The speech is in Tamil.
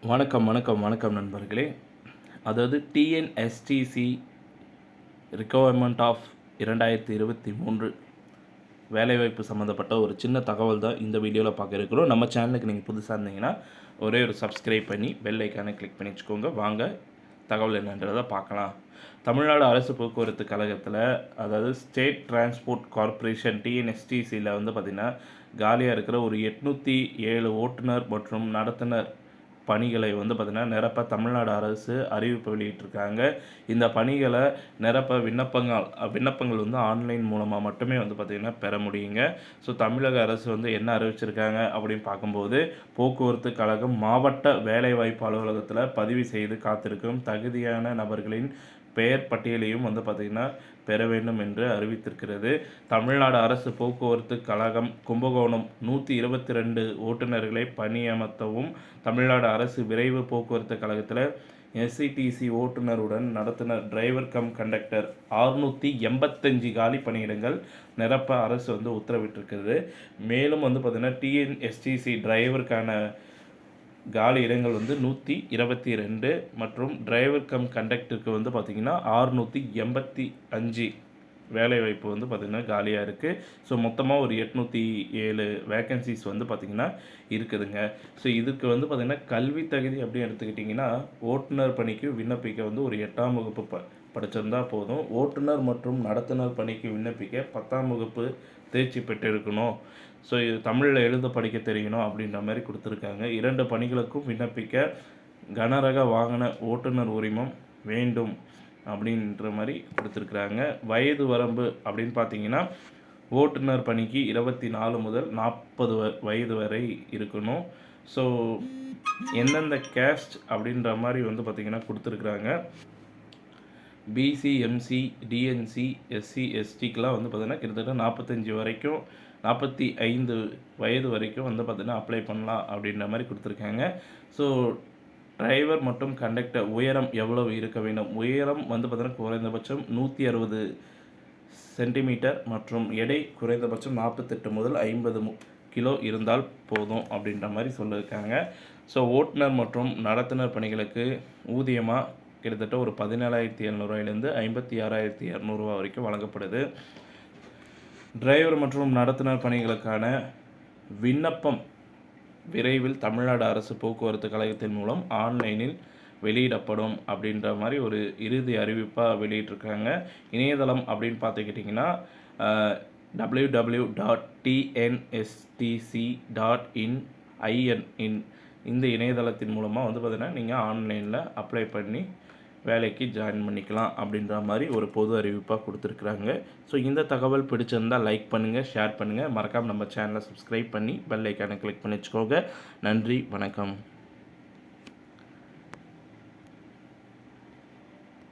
வணக்கம் நண்பர்களே. அதாவது டிஎன்எஸ்டிசி ரிக்வயர்மெண்ட் ஆஃப் 2023 வேலைவாய்ப்பு சம்மந்தப்பட்ட ஒரு சின்ன தகவல் தான் இந்த வீடியோவில் பார்க்க இருக்கிறோம். நம்ம சேனலுக்கு நீங்கள் புதுசாக இருந்தீங்கன்னா ஒரே ஒரு சப்ஸ்கிரைப் பண்ணி பெல் ஐக்கானை கிளிக் பண்ணி வச்சுக்கோங்க. வாங்க தகவல் என்னன்றதை பார்க்கலாம். தமிழ்நாடு அரசு போக்குவரத்து கழகத்தில், அதாவது ஸ்டேட் டிரான்ஸ்போர்ட் கார்ப்பரேஷன் டிஎன்எஸ்டிசியில் பார்த்திங்கன்னா காலியாக இருக்கிற ஒரு 807 ஓட்டுநர் மற்றும் நடத்துனர் பணிகளை பார்த்திங்கன்னா நிரப்ப தமிழ்நாடு அரசு அறிவிப்பு வெளியிட்டிருக்காங்க. இந்த பணிகளை நிரப்ப விண்ணப்பங்கள் ஆன்லைன் மூலமாக மட்டுமே பார்த்திங்கன்னா பெற முடியுங்க. ஸோ தமிழக அரசு என்ன அறிவிச்சிருக்காங்க அப்படின்னு பார்க்கும்போது, போக்குவரத்து கழகம் மாவட்ட வேலைவாய்ப்பு அலுவலகத்தில் பதிவு செய்து காத்திருக்கும் தகுதியான நபர்களின் பெயர் பட்டியலையும் பார்த்திங்கன்னா பெற வேண்டும் என்று அறிவித்திருக்கிறது. தமிழ்நாடு அரசு போக்குவரத்து கழகம் கும்பகோணம் 122 ஓட்டுநர்களை பணியமர்த்தவும், தமிழ்நாடு அரசு விரைவு போக்குவரத்து கழகத்தில் எஸ்சிடிசி ஓட்டுநருடன் நடத்துனர் டிரைவர் கம் கண்டக்டர் 685 காலி பணியிடங்கள் நிரப்ப அரசு உத்தரவிட்டிருக்கிறது. மேலும் பார்த்திங்கன்னா டிஎன்எஸ்டிசி டிரைவருக்கான காலி இடங்கள் 122 மற்றும் டிரைவர் கம் கண்டக்டருக்கு பார்த்திங்கன்னா 685 வேலைவாய்ப்பு பார்த்திங்கன்னா காலியாக இருக்குது. ஸோ மொத்தமாக ஒரு 807 வேக்கன்சிஸ் பார்த்திங்கன்னா இருக்குதுங்க. ஸோ இதுக்கு பார்த்திங்கன்னா கல்வி தகுதி அப்படின்னு எடுத்துக்கிட்டிங்கன்னா, ஓட்டுநர் பணிக்கு விண்ணப்பிக்க ஒரு 8ஆம் வகுப்பு படிச்சிருந்தால் போதும். ஓட்டுநர் மற்றும் நடத்துனர் பணிக்கு விண்ணப்பிக்க 10ஆம் வகுப்பு தேர்ச்சி பெற்றிருக்கணும். ஸோ இது தமிழில் எழுத படிக்க தெரியணும் அப்படின்ற மாதிரி கொடுத்துருக்காங்க. 2 பணிகளுக்கும் விண்ணப்பிக்க கனரக வாகன ஓட்டுநர் உரிமம் வேண்டும் அப்படின்ற மாதிரி கொடுத்துருக்குறாங்க. வயது வரம்பு அப்படின்னு பார்த்தீங்கன்னா, ஓட்டுநர் பணிக்கு 24 முதல் 40 வயது வரை இருக்கணும். ஸோ எந்தெந்த கேஸ்ட் அப்படின்ற மாதிரி பார்த்திங்கன்னா கொடுத்துருக்குறாங்க. பிசி, எம்சி, டிஎன்சி, எஸ்சி, எஸ்டிக்கெலாம் பார்த்திங்கன்னா கிட்டத்தட்ட 45 வயது வரைக்கும் பார்த்திங்கன்னா அப்ளை பண்ணலாம் அப்படின்ற மாதிரி கொடுத்துருக்காங்க. ஸோ டிரைவர் மற்றும் கண்டக்டர் உயரம் எவ்வளவு இருக்க வேண்டும்? உயரம் பார்த்திங்கன்னா குறைந்தபட்சம் 160 சென்டிமீட்டர் மற்றும் எடை குறைந்தபட்சம் 48 முதல் 50 கிலோ இருந்தால் போதும் அப்படின்ற மாதிரி சொல்லியிருக்காங்க. ஸோ ஓட்டுநர் மற்றும் நடத்துனர் பணிகளுக்கு ஊதியமாக கிட்டத்தட்ட ஒரு 17,700 56,200 வரைக்கும் வழங்கப்படுது. டிரைவர் மற்றும் நடத்துனர் பணிகளுக்கான விண்ணப்பம் விரைவில் தமிழ்நாடு அரசு போக்குவரத்து கழகத்தின் மூலம் ஆன்லைனில் வெளியிடப்படும் அப்படின்ற மாதிரி ஒரு இறுதி அறிவிப்பாக வெளியிட்டிருக்காங்க. இணையதளம் அப்படின்னு பார்த்துக்கிட்டிங்கன்னா www.tnstc.in இந்த இணையதளத்தின் மூலமாக பார்த்திங்கன்னா நீங்கள் ஆன்லைனில் அப்ளை பண்ணி வேலைக்கு ஜாயின் பண்ணிக்கலாம் அப்படின்ற மாதிரி ஒரு பொது அறிவிப்பாக கொடுத்துருக்குறாங்க. ஸோ இந்த தகவல் பிடிச்சிருந்தால் லைக் பண்ணுங்கள், ஷேர் பண்ணுங்கள். மறக்காமல் நம்ம சேனலை சப்ஸ்கிரைப் பண்ணி பெல் ஐக்கானை கிளிக் பண்ணி வச்சுக்கோங்க. நன்றி, வணக்கம்.